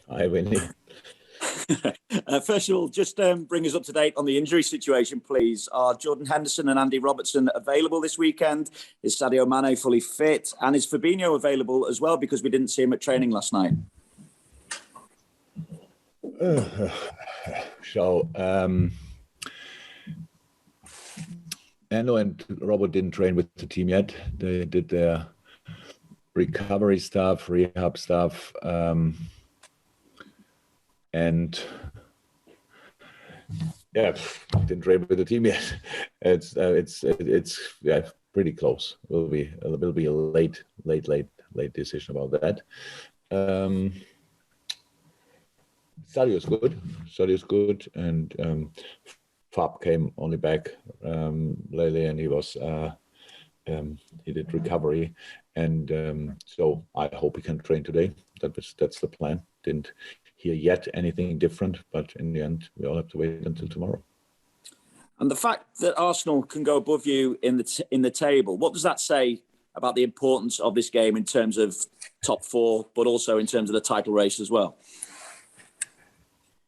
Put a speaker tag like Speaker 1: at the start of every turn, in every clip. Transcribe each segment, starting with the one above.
Speaker 1: Hi, Winnie.
Speaker 2: First of all, just bring us up to date on the injury situation, please. Are Jordan Henderson and Andy Robertson available this weekend? Is Sadio Mane fully fit? And is Fabinho available as well? Because we didn't see him at training last night.
Speaker 1: Endo and Robert didn't train with the team yet. They did their recovery stuff, rehab stuff, and didn't train with the team yet. It's pretty close. It will be a late decision about that. Sadio's good, and Fab came only back lately, and he did recovery, and so I hope he can train today. That's the plan. Didn't hear yet anything different, but in the end, we all have to wait until tomorrow.
Speaker 2: And the fact that Arsenal can go above you in the table, what does that say about the importance of this game in terms of top four, but also in terms of the title race as well?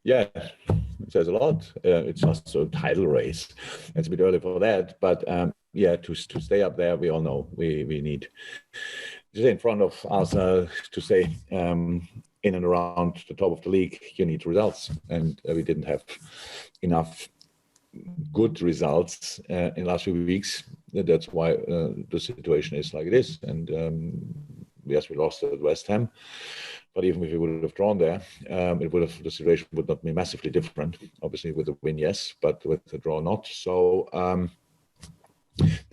Speaker 1: Yeah, it says a lot. It's just a title race. It's a bit early for that, but to stay up there, we all know we need to stay in front of Arsenal, to stay in and around the top of the league. You need results, and we didn't have enough good results in the last few weeks. That's why the situation is like it is. And yes, we lost at West Ham. But even if we would have drawn there, the situation would not be massively different. Obviously, with a win, yes, but with the draw, not. So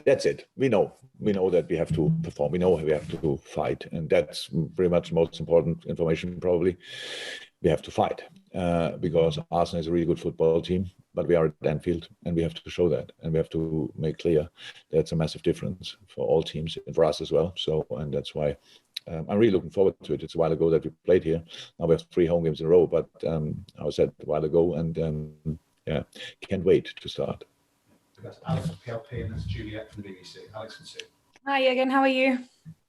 Speaker 1: that's it. We know that we have to perform. We know we have to fight, and that's pretty much the most important information. Probably, we have to fight because Arsenal is a really good football team, but we are at Anfield, and we have to show that, and we have to make clear that's a massive difference for all teams and for us as well. So, and that's why. I'm really looking forward to it. It's a while ago that we played here. Now we have 3 home games in a row, but I said a while ago, and can't wait to start.
Speaker 3: That's Alex from PLP, and that's Juliet from the BBC. Alex and Sue.
Speaker 4: Hi, Jürgen. How are you?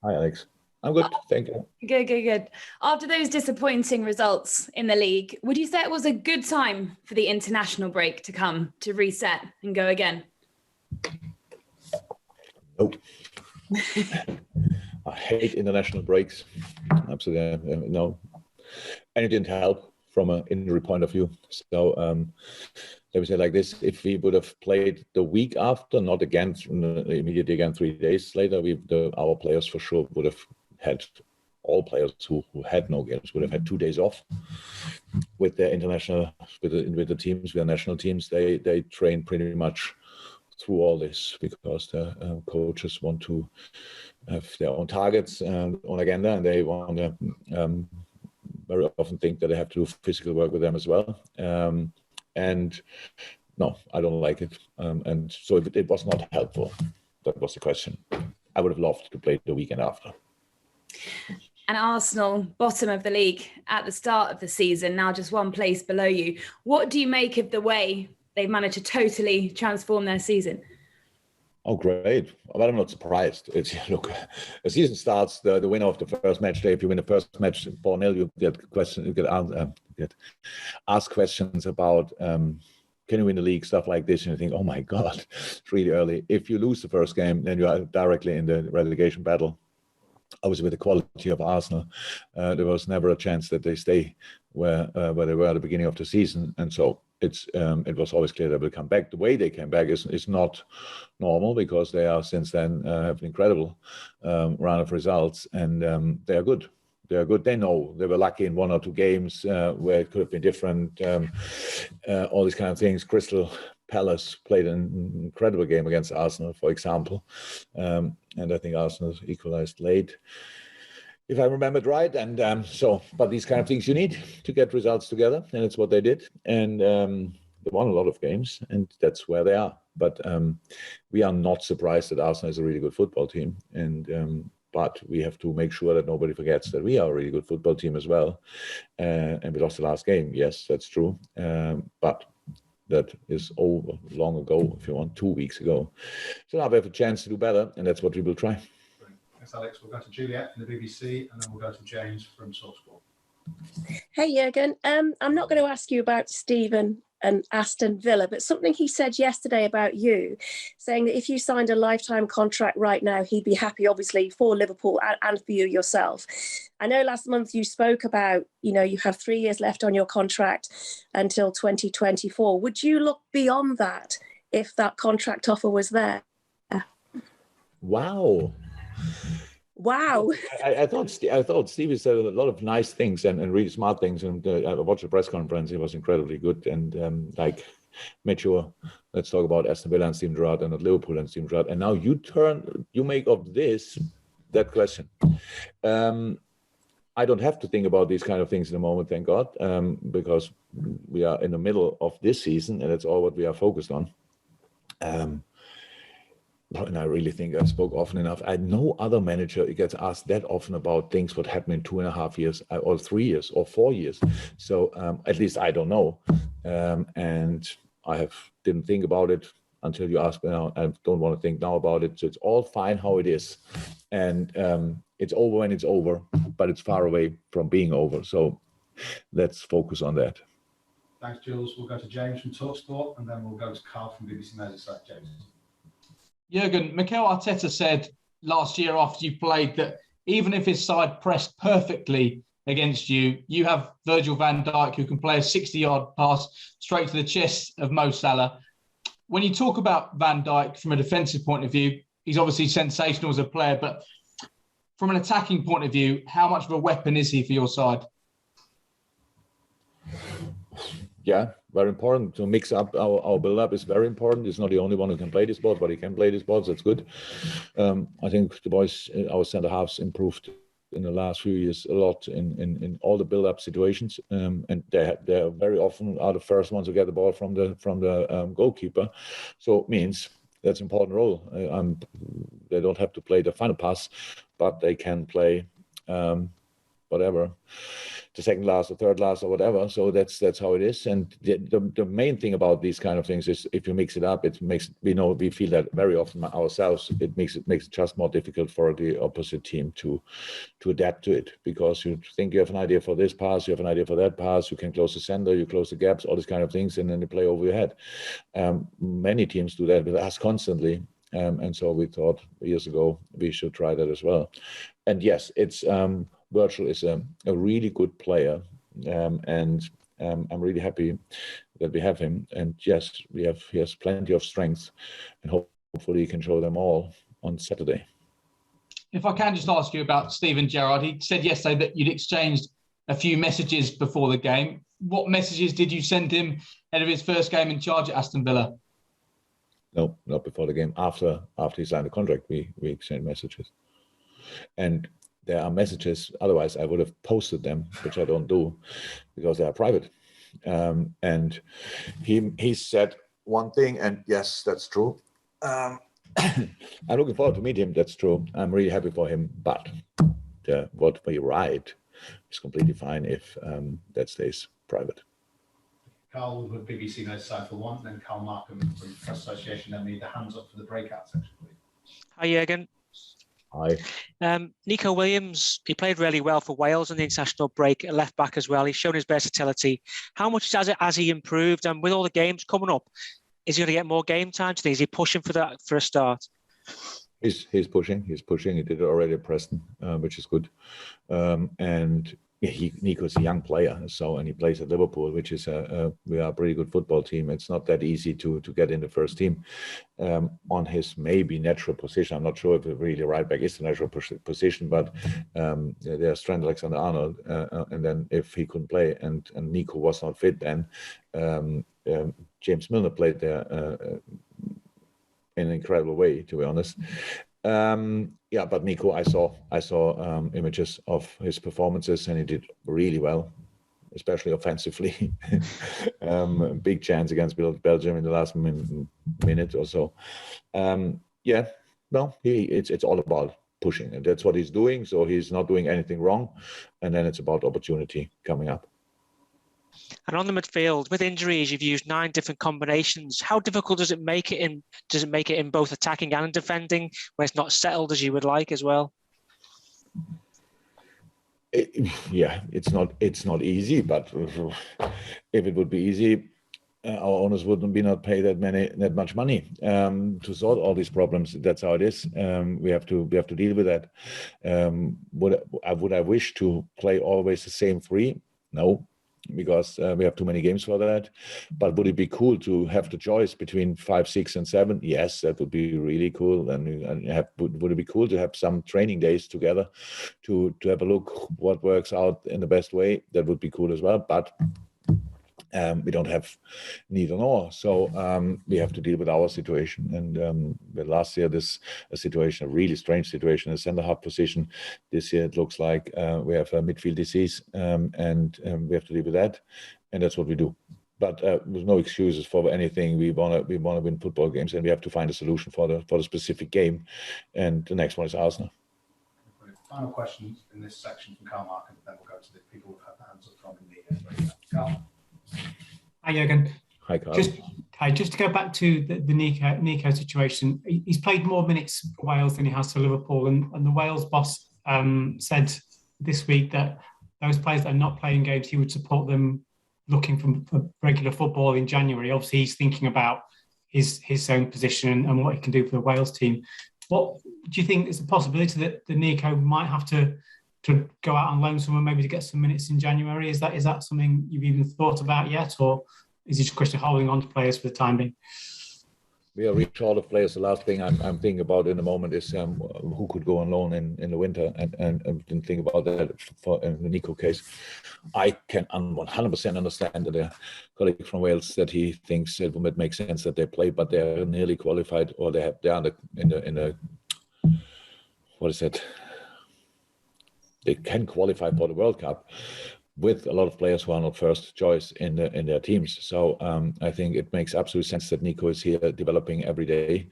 Speaker 1: Hi, Alex. I'm good, thank you.
Speaker 4: Good. After those disappointing results in the league, would you say it was a good time for the international break to come, to reset and go again?
Speaker 1: Nope. I hate international breaks. Absolutely, no. And it didn't help from an injury point of view. So let me say like this: if we would have played the week after, not again immediately again 3 days later, our players for sure would have had. All players who had no games would have had 2 days off. With their international, with the teams, with their national teams, they train pretty much through all this because the coaches want to have their own targets and own agenda, and they want to very often think that they have to do physical work with them as well. And no, I don't like it. And so it was not helpful. That was the question. I would have loved to play the weekend after.
Speaker 4: And Arsenal, bottom of the league at the start of the season, now just one place below you. What do you make of the way they've managed to totally transform their season?
Speaker 1: Oh, great. But I'm not surprised. Look, the season starts, the winner of the first match day. If you win the first match 4-0, you get asked questions about can you win the league, stuff like this. And you think, oh my God, it's really early. If you lose the first game, then you are directly in the relegation battle. Obviously, with the quality of Arsenal, there was never a chance that they stay where they were at the beginning of the season. And so it was always clear they will come back. The way they came back is not normal because they are since then have an incredible run of results, and they are good. They are good. They know they were lucky in 1 or 2 games where it could have been different. All these kind of things. Crystal Palace played an incredible game against Arsenal, for example, and I think Arsenal equalized late, if I remembered right. And but these kind of things you need to get results together, and it's what they did. And they won a lot of games, and that's where they are. But we are not surprised that Arsenal is a really good football team, and but we have to make sure that nobody forgets that we are a really good football team as well. And we lost the last game, yes, that's true. But that is over long ago, if you want, 2 weeks ago. So now we have a chance to do better, and that's what we will try.
Speaker 3: Thanks, Alex. We'll go to Juliet from the BBC, and then we'll go to James from SourceSport.
Speaker 5: Hey, Jurgen. I'm not going to ask you about Stephen and Aston Villa, but something he said yesterday about you, saying that if you signed a lifetime contract right now, he'd be happy, obviously, for Liverpool and for you yourself. I know last month you spoke about, you have 3 years left on your contract until 2024. Would you look beyond that if that contract offer was there?
Speaker 1: Wow.
Speaker 5: Wow.
Speaker 1: I thought Stevie said a lot of nice things and really smart things. And I watched the press conference. He was incredibly good and mature. Let's talk about Aston Villa and Steven Gerrard and not Liverpool and Steven Gerrard. And now you make of this that question. I don't have to think about these kind of things in the moment, thank God, because we are in the middle of this season and that's all what we are focused on. And I really think I spoke often enough. No other manager gets asked that often about things what happened in 2.5 years or 3 years or 4 years. So at least I don't know. And I didn't think about it until you asked me now. I don't want to think now about it. So it's all fine how it is. And it's over when it's over, but it's far away from being over. So let's focus on that.
Speaker 3: Thanks, Jules. We'll go to James from TalkSport, and then we'll go to Carl from BBC Merseyside. James.
Speaker 6: Jurgen, Mikel Arteta said last year after you played that even if his side pressed perfectly against you, you have Virgil van Dijk who can play a 60-yard pass straight to the chest of Mo Salah. When you talk about Van Dijk from a defensive point of view, he's obviously sensational as a player, but from an attacking point of view, how much of a weapon is he for your side?
Speaker 1: Yeah, very important to mix up our build-up is very important. He's not the only one who can play this ball, but he can play this ball. So that's good. I think the boys, our centre halves, improved in the last few years a lot in all the build-up situations, and they very often are the first ones to get the ball from the goalkeeper. So it means that's an important role. They don't have to play the final pass, but they can play whatever. The second last or third last or whatever. So that's how it is. And the main thing about these kind of things is if you mix it up, we feel that very often ourselves, it makes it just more difficult for the opposite team to adapt to it, because you think you have an idea for this pass, you have an idea for that pass, you can close the center, you close the gaps, all these kind of things, and then they play over your head. Many teams do that with us constantly. And so we thought years ago we should try that as well. And yes, it's Virgil is a really good player, and I'm really happy that we have him. And yes, he has plenty of strength, and hopefully he can show them all on Saturday.
Speaker 6: If I can just ask you about Steven Gerrard, he said yesterday that you'd exchanged a few messages before the game. What messages did you send him ahead of his first game in charge at Aston Villa?
Speaker 1: No, not before the game. After he signed the contract, we exchanged messages. And there are messages, otherwise I would have posted them, which I don't do because they are private. And he said one thing, and yes, that's true. I'm looking forward to meet him, that's true. I'm really happy for him, but what we write is completely fine if that stays private.
Speaker 3: Carl with BBC Merseyside for one, then Carl Markham from Press Association, then need the hands up for the breakout section, please.
Speaker 7: Hi, Jurgen.
Speaker 1: Hi.
Speaker 7: Nico Williams, he played really well for Wales on the international break, at left back as well. He's shown his versatility. How much has he improved? And with all the games coming up, is he going to get more game time? Do you think? Is he pushing for a start?
Speaker 1: He's pushing. He did it already at Preston, which is good. And Nico's a young player, and he plays at Liverpool, which is we are a pretty good football team. It's not that easy to get in the first team on his maybe natural position. I'm not sure if really right back is the natural position, but there's Trent Alexander-Arnold, and then if he couldn't play and Nico was not fit, then James Milner played there in an incredible way, to be honest. But Nico, I saw images of his performances, and he did really well, especially offensively. Big chance against Belgium in the last minute or so. It's all about pushing, and that's what he's doing. So he's not doing anything wrong, and then it's about opportunity coming up.
Speaker 7: And on the midfield, with injuries, you've used 9 different combinations. How difficult does it make it in? Does it make it in both attacking and defending, when it's not settled as you would like as well?
Speaker 1: Yeah, it's not easy, but if it would be easy, our owners wouldn't be not pay that much money to sort all these problems. That's how it is. We have to deal with that. Would I wish to play always the same three? No, because we have too many games for that. But would it be cool to have the choice between 5, 6, and 7? Yes, that would be really cool. And would it be cool to have some training days together to have a look what works out in the best way? That would be cool as well. But we don't have neither nor, so we have to deal with our situation. And last year, a really strange situation, a centre half position. This year, it looks like we have a midfield disease, and we have to deal with that, and that's what we do. But there's no excuses for anything. We want to win football games, and we have to find a solution for the specific game. And the next one is Arsenal.
Speaker 3: Final questions in this section from Carl Mark, and then we'll go to the people who've had their hands up from in the Carl.
Speaker 8: Hi, Jürgen.
Speaker 1: Hi, Carl.
Speaker 8: Just to go back to the Nico situation, he's played more minutes for Wales than he has for Liverpool, and the Wales boss said this week that those players that are not playing games, he would support them looking for regular football in January. Obviously, he's thinking about his own position and what he can do for the Wales team. What do you think is the possibility that the Nico might have to go out on loan somewhere, maybe to get some minutes in January? Is that something you've even thought about yet, or is it just a question of holding on to players for the time being?
Speaker 1: We are really short of players. The last thing I'm thinking about in the moment is who could go on loan in the winter, and I didn't think about that for in the Nico case. I can 100% understand that a colleague from Wales that he thinks it would make sense that they play, but they're nearly qualified, or they're in the what is it? They can qualify for the World Cup with a lot of players who are not first choice in their teams. So I think it makes absolute sense that Nico is here developing every day,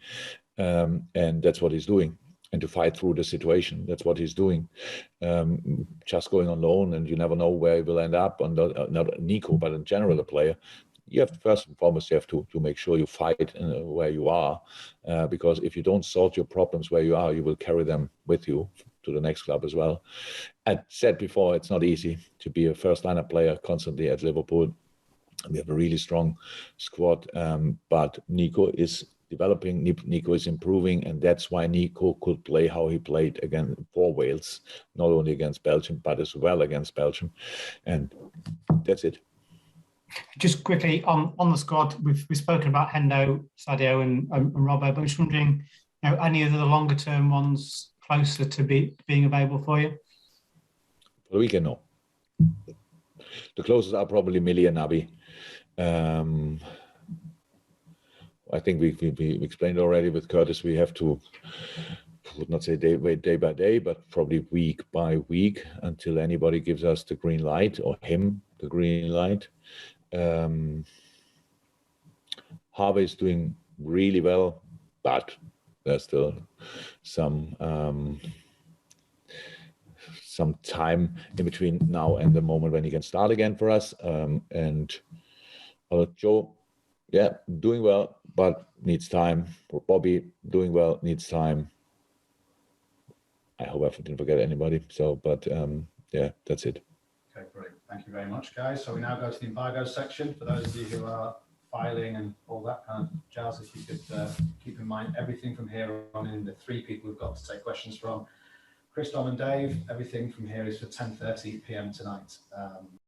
Speaker 1: and that's what he's doing. And to fight through the situation, that's what he's doing. Just going on loan, and you never know where he will end up. On not Nico, but in general, a player. You have first and foremost, you have to make sure you fight where you are, because if you don't sort your problems where you are, you will carry them with you to the next club as well. I said before, it's not easy to be a first lineup player constantly at Liverpool. We have a really strong squad, but Nico is developing, Nico is improving, and that's why Nico could play how he played again for Wales, not only against Belgium, but as well against Belgium. And that's it.
Speaker 8: Just quickly on the squad, we've spoken about Hendo, Sadio, and Robbo, but I'm just wondering, any of the longer term ones closer to being available for you?
Speaker 1: For the weekend, no. The closest are probably Millie and Naby. I think we explained already with Curtis, we have to, I would not say day by day, but probably week by week until anybody gives us the green light, or him the green light. Harvey is doing really well, but there's still some time in between now and the moment when he can start again for us. And Joe, yeah, doing well, but needs time. Bobby, doing well, needs time. I hope I didn't forget anybody. So, but yeah, that's it.
Speaker 3: Okay, brilliant. Thank you very much, guys. So we now go to the embargo section. For those of you who are filing and all that kind of jazz, if you could keep in mind everything from here on in, the 3 people we've got to take questions from, Chris, Dom and Dave, everything from here is for 10:30 p.m. tonight.